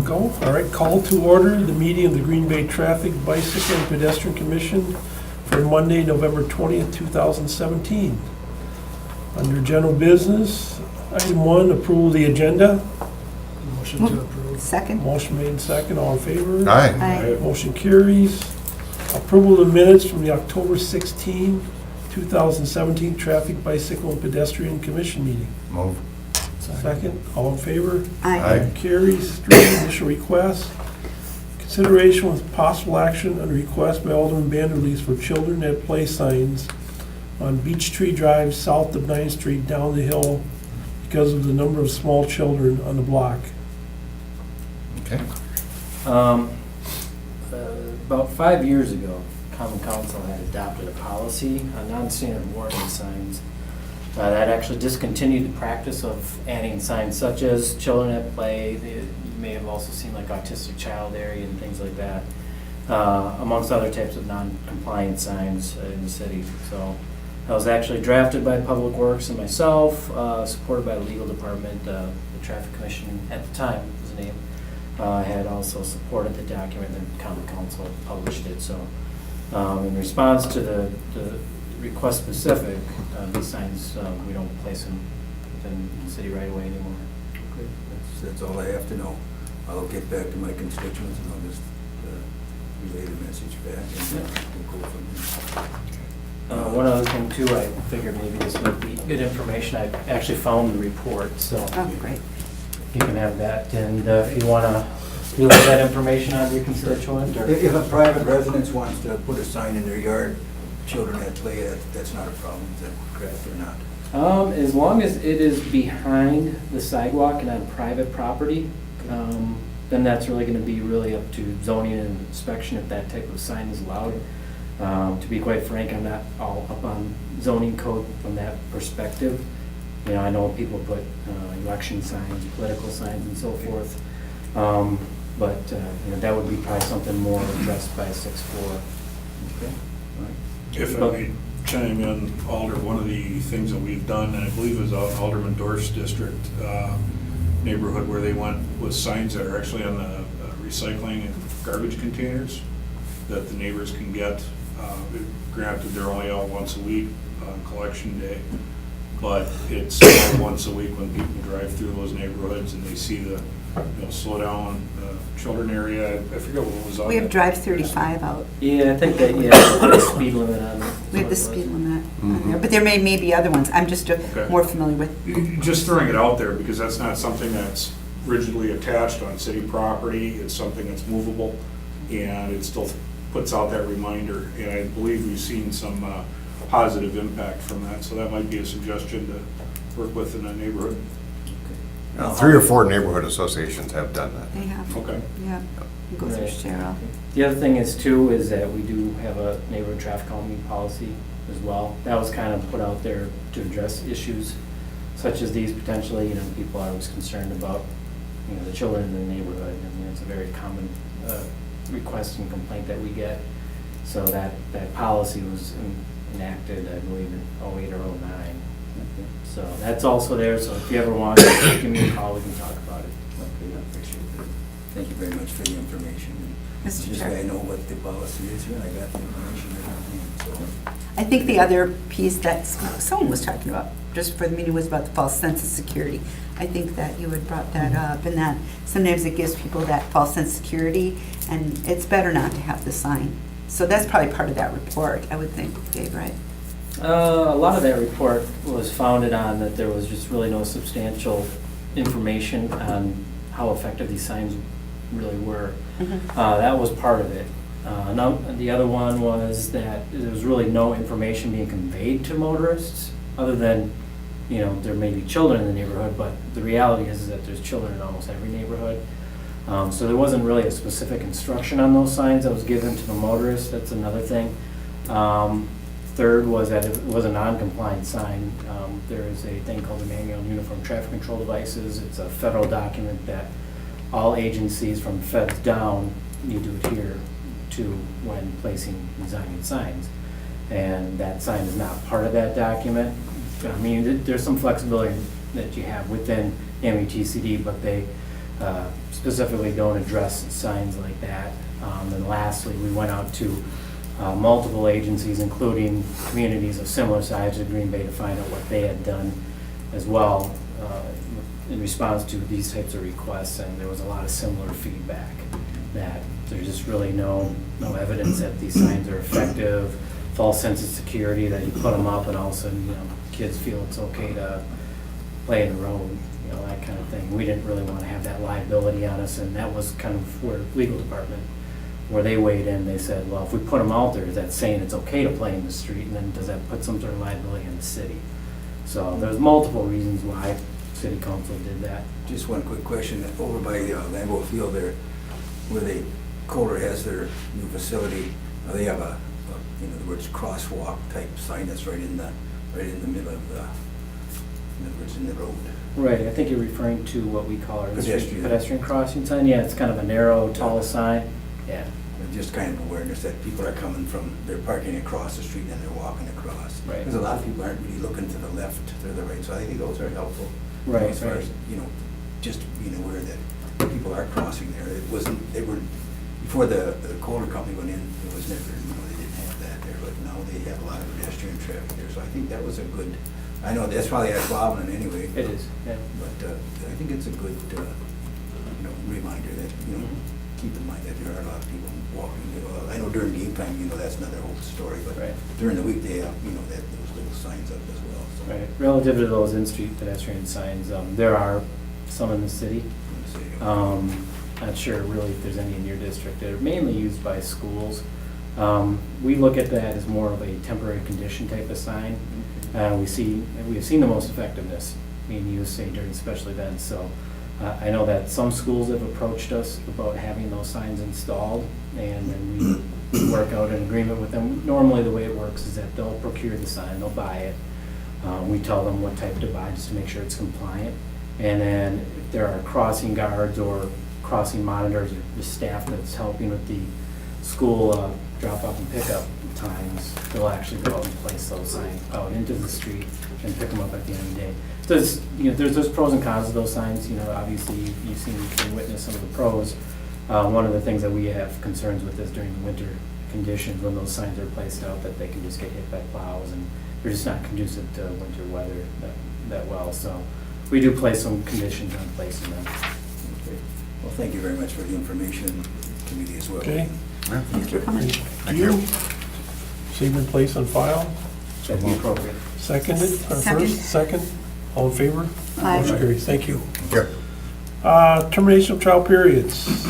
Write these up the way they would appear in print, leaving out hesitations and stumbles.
Go. All right, call to order the meeting of the Green Bay Traffic, Bicycle, and Pedestrian Commission for Monday, November 20th, 2017. Under general business, item 1, approval of the agenda. Motion to approve. Second. Motion made second, all in favor? Aye. Motion carries. Approval of the minutes from the October 16, 2017 Traffic, Bicycle, and Pedestrian Commission meeting. Move. Second, all in favor? Aye. Carries. 3, initial request. Consideration with possible action on a request by Alderman Vanderleest for children at play signs on Beech Tree Drive south of 9th Street down the hill because of the number of small children on the block. Okay. About 5 years ago, Common Council had adopted a policy on non-standard warning signs that actually discontinued the practice of adding signs such as children at play. You may have also seen like autistic child area and things like that, amongst other types of non-compliant signs in the city. So that was actually drafted by Public Works and myself, supported by the legal department. The Traffic Commission at the time was the name. Had also supported the document, and Common Council published it. So in response to the request specific, these signs, we don't place them within the city right away anymore. Okay, that's all I have to know. I'll get back to my constituents and I'll just relay the message back and we'll go from there. One other thing too, I figured maybe this might be good information. I actually found the report, so Oh, great. you can have that. And if you want to relay that information on to your constituent, or If a private residence wants to put a sign in their yard, children at play, that's not a problem, is that correct or not? as long as it is behind the sidewalk and on private property, then that's really going to be really up to zoning and inspection if that type of sign is allowed. To be quite frank, I'm not all up on zoning code from that perspective. You know, I know people put election signs, political signs, and so forth. But you know, that would be probably something more addressed by 6.4. Okay. If I may chime in, Alder, one of the things that we've done, and I believe it was out in Alderman Dorf's district neighborhood, where they went with signs that are actually on the recycling and garbage containers that the neighbors can get. Granted, they're only out once a week on collection day, but it's once a week when people drive through those neighborhoods and they see the slow down children area. I forget what was on. We have that. Drive 35 out. Yeah, I think that, put a speed limit on it. We have the speed limit on there, but there may be other ones. I'm just Okay. more familiar with. Just throwing it out there, because that's not something that's rigidly attached on city property. It's something that's movable, and it still puts out that reminder. And I believe we've seen some positive impact from that, so that might be a suggestion to work with in a neighborhood. 3 or 4 neighborhood associations have done that. They have, Okay. yeah. Go through Right. Cheryl. The other thing is too, is that we do have a neighborhood traffic calming policy as well. That was kind of put out there to address issues such as these potentially. You know, people are always concerned about, the children in the neighborhood. I mean, it's a very common request and complaint that we get. So that policy was enacted, I believe, in 08 or 09. So that's also there, so if you ever want to give me a call, we can talk about it. Okay, I appreciate that. Thank you very much for the information. Mr. Just Chair. so I know what the policy is here, and I got the information and everything, so. I think the other piece that someone was talking about, just for the meeting, was about the false sense of security. I think that you had brought that up, and that sometimes it gives people that false sense of security, and it's better not to have the sign. So that's probably part of that report, I would think, Dave, right? A lot of that report was founded on that there was just really no substantial information on how effective these signs really were. That was part of it. Now, the other one was that there was really no information being conveyed to motorists other than, there may be children in the neighborhood, but the reality is that there's children in almost every neighborhood. So there wasn't really a specific instruction on those signs that was given to the motorists. That's another thing. Third was that it was a non-compliant sign. There is a thing called the Manual on Uniform Traffic Control Devices. It's a federal document that all agencies from feds down need to adhere to when placing designing signs. And that sign is not part of that document. I mean, there's some flexibility that you have within MUTCD, but they specifically don't address signs like that. And lastly, we went out to multiple agencies, including communities of similar size to Green Bay, to find out what they had done as well in response to these types of requests, and there was a lot of similar feedback that there's just really no evidence that these signs are effective, false sense of security, that you put them up and all of a sudden, kids feel it's okay to play in the road, that kind of thing. We didn't really want to have that liability on us, and that was kind of where legal department, where they weighed in. They said, well, if we put them out there, is that saying it's okay to play in the street, and then does that put some sort of liability on the city? So there's multiple reasons why city council did that. Just one quick question, over by Lambeau Field there, where Kohler has their new facility, they have a in other words, crosswalk type sign that's right in the middle of the, in other words, in the road. Right, I think you're referring to what we call our Pedestrian. pedestrian crossing sign. Yeah, it's kind of a narrow, tall sign. Yeah. Just kind of awareness that people are coming from, they're parking across the street and then they're walking across. Right. Because a lot of people aren't really looking to the left or the right, so I think those are helpful. Right, As far right. as, just being aware that people are crossing there. It wasn't, they were, before the Kohler company went in, it was never, they didn't have that there, but now they have a lot of pedestrian traffic there, so I think that was a good, I know that's probably at Quabbin anyway. It is, yeah. But I think it's a good, reminder that, keep in mind that there are a lot of people walking. I know during game time, that's another whole story, but Right. during the week they have, those little signs up as well. So. Right. Relative to those in-street pedestrian signs, there are some in the city. Not sure really if there's any in your district. They're mainly used by schools. We look at that as more of a temporary condition type of sign. We have seen the most effectiveness being used, say, during special events. So I know that some schools have approached us about having those signs installed, and then we work out an agreement with them. Normally, the way it works is that they'll procure the sign, they'll buy it. We tell them what type to buy just to make sure it's compliant. And then if there are crossing guards or crossing monitors or the staff that's helping with the school drop-off and pickup times, they'll actually go out and place those signs out into the street and pick them up at the end of the day. There's pros and cons of those signs. Obviously you've seen and witnessed some of the pros. One of the things that we have concerns with is during the winter conditions, when those signs are placed out, that they can just get hit by plows, and they're just not conducive to winter weather that well. So we do place some conditions on placing them. Okay. Well, thank you very much for the information, committee as well. Okay, Thanks for coming. thank you. Save and place on file. That'd be appropriate. Seconded, or Second. first, second, all in favor? Aye. Motion carries. Thank you. Yep. Termination of trial periods.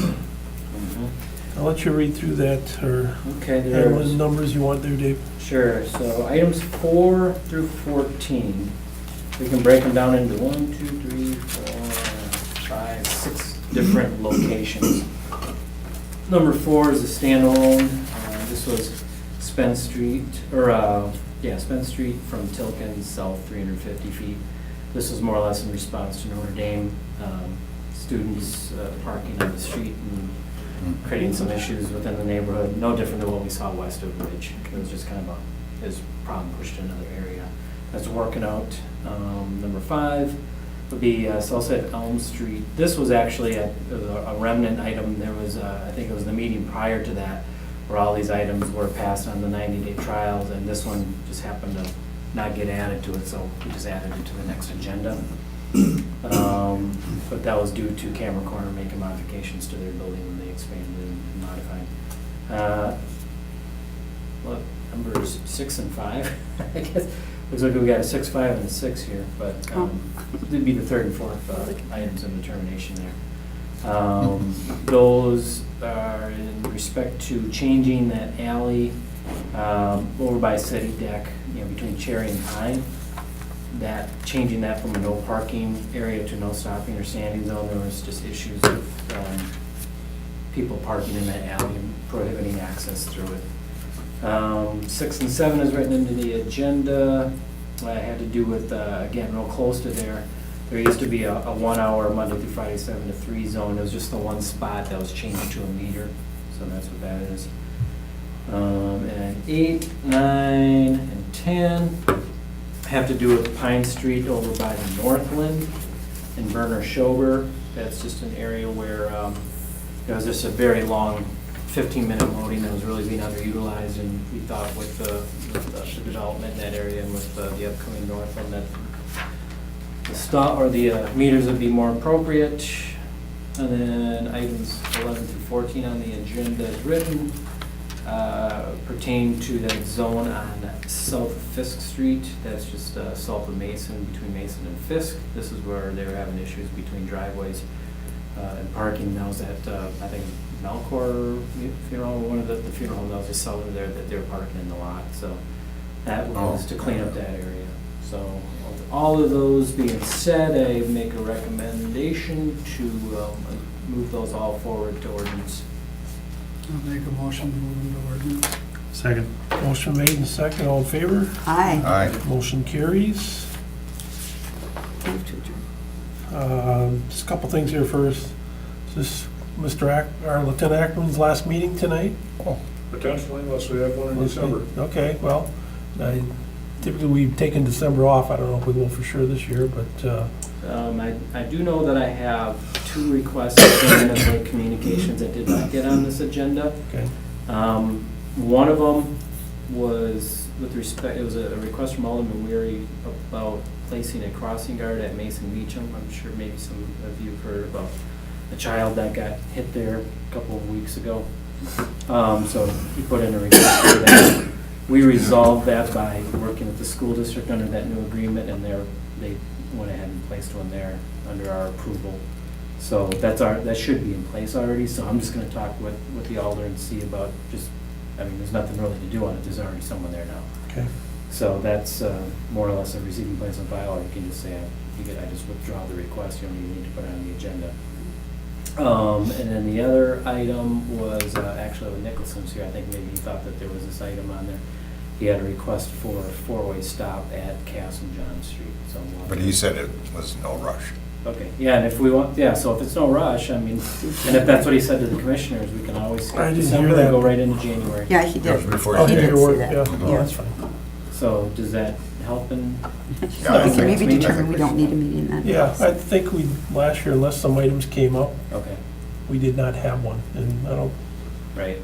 I'll let you read through that, or Okay, have there's. the numbers you want there, Dave. Sure, so items 4 through 14, we can break them down into 1, 2, 3, 4, 5, 6 different locations. Number 4 is a standalone. This was Spence Street, Spence Street from Tilken south 350 feet. This was more or less in response to Notre Dame students parking on the street and creating some issues within the neighborhood, no different than what we saw west of Ridge. It was just kind of his problem pushed to another area. That's working out. Number 5 would be Southside Elm Street. This was actually a remnant item. There was, I think it was the meeting prior to that, where all these items were passed on the 90-day trials, and this one just happened to not get added to it, so we just added it to the next agenda. But that was due to Cameron Corner making modifications to their building when they expanded and modified. Look, numbers 6 and 5, I guess. Looks like we got a 6, 5, and a 6 here, but it'd be the 3rd and 4th items in the termination there. Those are in respect to changing that alley over by City Deck, between Cherry and Pine. Changing that from a no parking area to no stopping or standing zone. There was just issues with people parking in that alley and prohibiting access through it. 6 and 7 is written into the agenda. It had to do with, again, real close to there. There used to be a 1 hour Monday through Friday 7 to 3 zone. It was just the one spot that was changed to a meter. So that's what that is. And 8, 9, and 10 have to do with Pine Street over by the Northland and Werner Schober. That's just an area where there was just a very long 15-minute loading that was really being underutilized, and we thought with the development in that area and with the upcoming north one, that the stop or the meters would be more appropriate. And then items 11 through 14 on the agenda as written pertain to that zone on South Fisk Street. That's just south of Mason, between Mason and Fisk. This is where they were having issues between driveways and parking. Now is at, I think, Melcor Funeral, one of the funeral homes that was just selling there, that they were parking in the lot. So that was to clean up that area. So all of those being said, I make a recommendation to move those all forward to ordinance. I'll make a motion to move into ordinance. Second. Motion made and second, all in favor? Aye. Aye. Motion carries. Move to adjourn. Just a couple things here first. Is this our Lieutenant Ackerman's last meeting tonight? Potentially, unless we have one in December. Okay, well, typically we've taken December off. I don't know if we will for sure this year, but I do know that I have 2 requests that came in as late communications that did not get on this agenda. okay. One of them was with respect, it was a request from Alderman Weary about placing a crossing guard at Mason Meacham. I'm sure maybe some of you have heard about a child that got hit there a couple of weeks ago. So he put in a request for that. We resolved that by working with the school district under that new agreement, and they went ahead and placed one there under our approval. So that should be in place already, so I'm just gonna talk with the alder and see about there's nothing really to do on it, there's already someone there now. Okay. So that's more or less a receiving place on file, or you can just say, I just withdraw the request, you don't even need to put it on the agenda. And then the other item was actually with Nicholson's here. I think maybe he thought that there was this item on there. He had a request for a 4-way stop at Cass and John Street. So But he said it was no rush. okay, yeah, and if we want, so if it's no rush, and if that's what he said to the commissioners, we can always skip I didn't hear December that. and go right into January. Yeah, he That was did. before He you did did. your work, say yeah, that. oh, that's fine. So does that help in? We Yeah, I can think- maybe I determine think we we don't should. need a meeting then. Yeah, I think last year, unless some items came up, Okay, we did not have one, and right.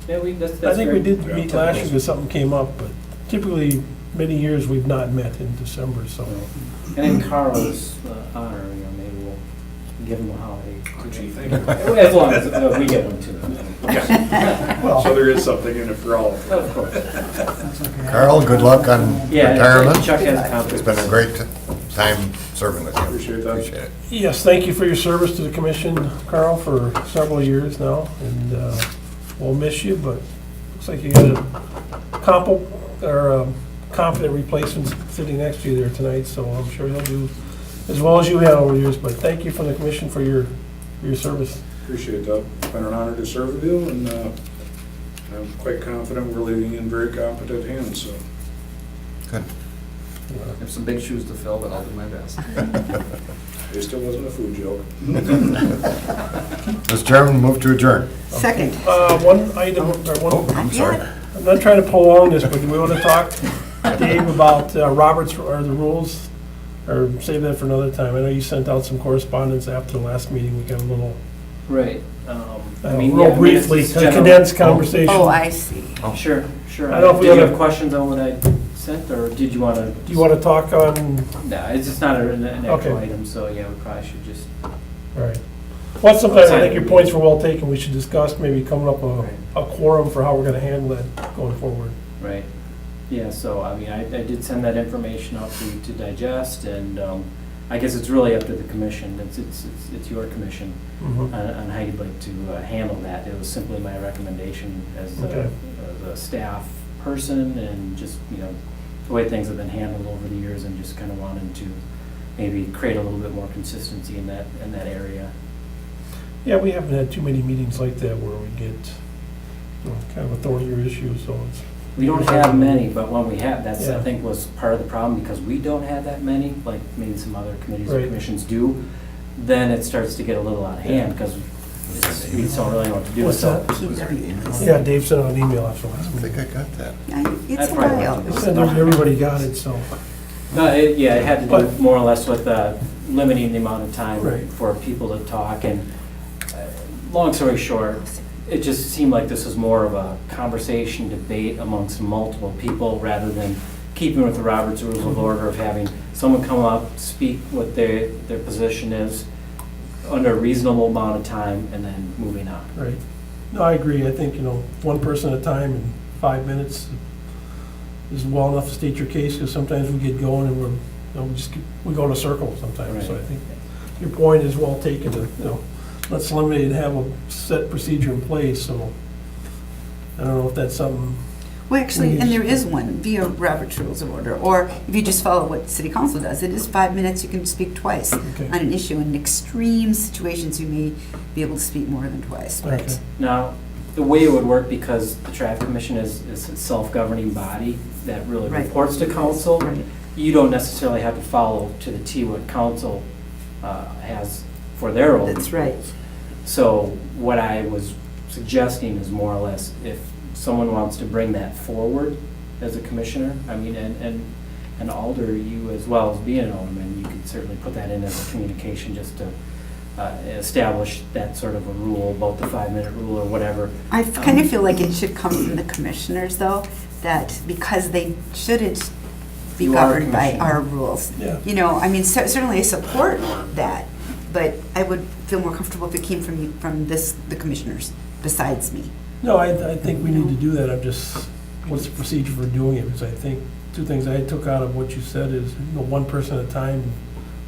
Yeah, that's I think we very- did meet last year because something came up, but typically, many years we've not met in December, so. And in Carl's honor, maybe we'll give him a holiday. Gee, thank you. As long as we get one too. So there is something in it for all. Of course. That's okay. Carl, good luck on Yeah, retirement. Chuck has a It's conflict. been a great time serving with you. Appreciate that. Appreciate it. Yes, thank you for your service to the commission, Carl, for several years now, and we'll miss you, but looks like you got a confident replacement sitting next to you there tonight, so I'm sure he'll do as well as you have over the years, but thank you from the commission for your service. Appreciate that. It's been an honor to serve with you, and I'm quite confident we're leaving in very competent hands, so. Good. I have some big shoes to fill, but I'll do my best. It still wasn't a food joke. Mr. Chairman, move to adjourn. Second. One item, or Oh, I'm sorry. I'm not trying to prolong this, but do we want to talk, Dave, about Robert's, or the rules, or save that for another time? I know you sent out some correspondence after the last meeting, we got a little, Right. real briefly, it's a general. condensed conversation. Oh, I see. Sure. I don't know if we Did you wanna- have questions on what I sent, or did you want to? Do you want to talk on, No, it's just not an actual Okay. item, so yeah, we probably should just. all right. Well, sometimes I think your points were well taken, we should discuss maybe coming up with a quorum for how we're going to handle that going forward. Right. Yeah, so, I did send that information out for you to digest, and I guess it's really up to the commission. It's your commission Mhm. on how you'd like to handle that. It was simply my recommendation as Okay. a staff person, and just, the way things have been handled over the years, and just kind of wanted to maybe create a little bit more consistency in that area. Yeah, we haven't had too many meetings like that where we get kind of a thornier issue, so it's. We don't have many, but when we have, that's, I Yeah. think, was part of the problem, because we don't have that many, like maybe some other committees or Right. commissions do, then it starts to get a little out of hand, because we just don't really know what to do. What's So that? Keep everything. Yeah, Dave sent out an email after I last don't meeting. think I got that. Yeah, it's That's a probably while. what I said everybody got it, so. No, it had to do But- more or less with limiting the amount of time Right. for people to talk, and long story short, it just seemed like this was more of a conversation, debate amongst multiple people, rather than keeping with the Robert's Rules of Order of having someone come up, speak what their position is under a reasonable amount of time, and then moving on. Right. No, I agree. I think, one person at a time in 5 minutes is well enough to state your case, because sometimes we get going and we go in a circle sometimes. So I Right. think your point is well taken, to, let's eliminate and have a set procedure in place, so I don't know if that's something, Well, actually, and there is one via Robert's Rules of Order, or if you just follow what City Council does, it is 5 minutes, you can speak twice Okay. on an issue. In extreme situations, you may be able to speak more than twice, Okay. but Now, the way it would work, because the traffic commission is a self-governing body that really Right. reports to council, Right. you don't necessarily have to follow to the T what council has for their own. That's right. rules. So what I was suggesting is more or less, if someone wants to bring that forward as a commissioner, I mean, and Alder, you as well as being an alderman, you could certainly put that in as a communication, just to establish that sort of a rule, about the 5-minute rule or whatever. I kind of feel like it should come from the commissioners, though, that because they shouldn't be You are a governed by commissioner. our rules. Yeah. I mean, certainly I support that, but I would feel more comfortable if it came from the commissioners besides me. no, I think we need to do that. I'm just, what's the procedure for doing it? Because I think two things I took out of what you said is, one person at a time,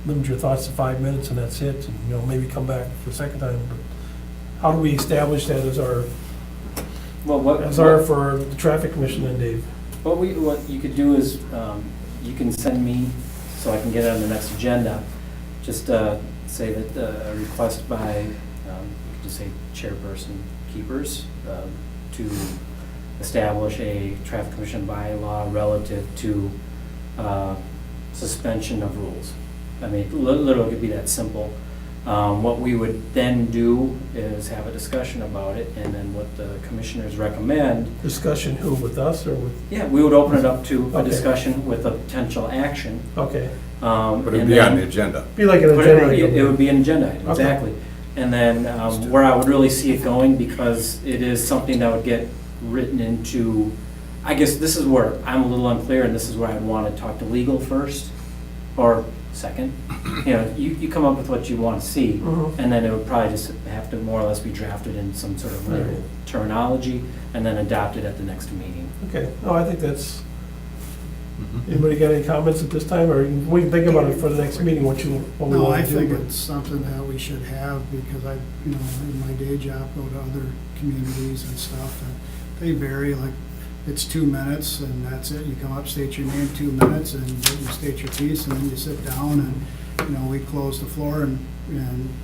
limit your thoughts to 5 minutes, and that's it, and, maybe come back for a second time. But how do we establish that as our, for the traffic commission then, Dave? What you could do is, you can send me, so I can get it on the next agenda, just say that a request by, you could just say chairperson keepers, to establish a traffic commission bylaw relative to suspension of rules. I mean, literally it could be that simple. What we would then do is have a discussion about it, and then what the commissioners recommend. Discussion who, with us or with, Yeah, we would open it up to a Okay. discussion with a potential action. okay. But it'd be on the agenda. Be like an It agenda it would item. be an agenda item, Okay. exactly. And then where I would really see it going, because it is something that would get written into, I guess this is where I'm a little unclear, and this is where I'd want to talk to legal first, or second. You come up with what you want to see, Mhm. and then it would probably just have to more or less be drafted in some sort of legal Right. terminology, and then adopted at the next meeting. Okay, no, I think that's, anybody got any comments at this time, or we can think about it for the next meeting, what we No, I want to do? think but- it's something that we should have, because I, in my day job, go to other communities and stuff, and they vary, like, it's 2 minutes, and that's it. You come up, state your name, 2 minutes, and you state your piece, and then you sit down, and, we close the floor, and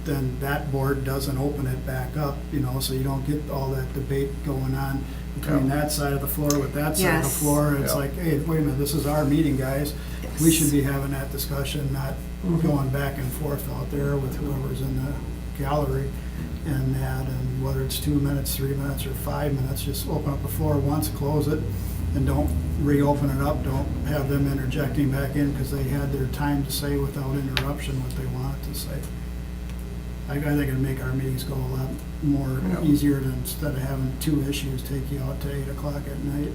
then that board doesn't open it back up, so you don't get all that debate going on between that side of the floor with that side of the Yes. floor. It's Yeah. like, hey, wait a minute, this is our meeting, guys. We Yes. should be having that discussion, not Mhm. going back and forth out there with whoever's in the gallery and that, and whether it's 2 minutes, 3 minutes, or 5 minutes, just open up the floor once, close it, and don't reopen it up. Don't have them interjecting back in because they had their time to say without interruption what they wanted to say. I think it'd make our meetings go a lot more Yeah. easier than instead of having 2 issues take you out to 8 o'clock at night.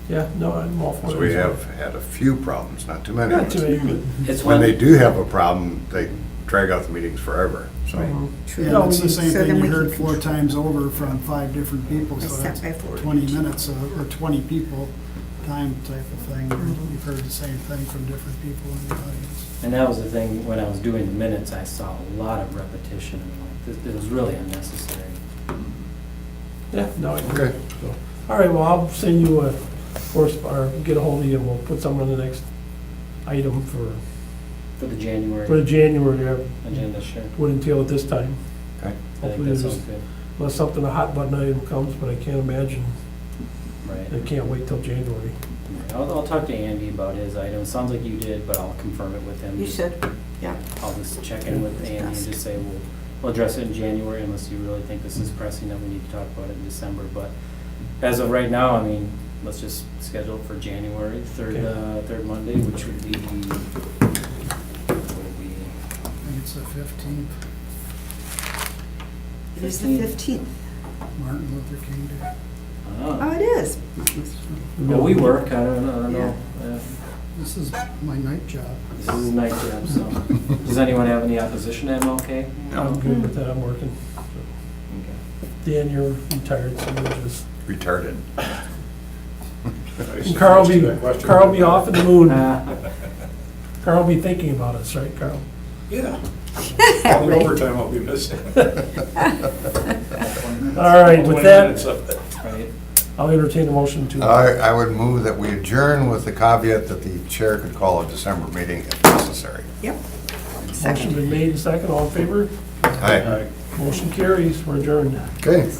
Yeah, no, I'm all for it. So we have had a few problems, not too many. Not too many, but. It's When they when, do have a problem, they drag out the meetings forever, so. Mhm. Yeah, No, it's the we- same So thing then you we heard can 4 control. times over from 5 different people, so I that's sat by 40. 20 minutes or 20 people time type of thing. Mhm. You've heard the same thing from different people in the audience. and that was the thing, when I was doing the minutes, I saw a lot of repetition, and like, it was really unnecessary. Yeah, no, I agree. Okay. So, all right, well, I'll send you a, or get a hold of you, and we'll put something on the next item for For the the January January, agenda, sure. would entail at this time. Okay. I think Hopefully that there's- sounds good, Unless something, a hot button item comes, but I can't imagine, right. I can't wait till January. I'll talk to Andy about his item. Sounds like you did, but I'll confirm it with him. You should, yeah. I'll just check in with Andy and just say, we'll address it in January unless you really think this is pressing that we need to talk about it in December. But as of right now, I mean, let's just schedule it for January, third Monday, which would be, It's the 15th, It is the 15th. Martin Luther King Day. Oh, Ah. it is. Well, we work, I don't know. This is my night job. This is a night job, so. Does anyone have any opposition to MLK? I'm good with that, I'm working. Dan, you're retired, so you're just. Retarded. And Carl will be off at the moon. Ah, Carl will be thinking about us, right, Carl? Yeah. All the overtime I'll be missing. All right, with 20 that, minutes of it. right. I'll entertain a motion to. I would move that we adjourn with the caveat that the chair could call a December meeting if necessary. Yep. Motion Second. been made, second, all in favor? Aye. Motion carries, we're adjourned. Okay.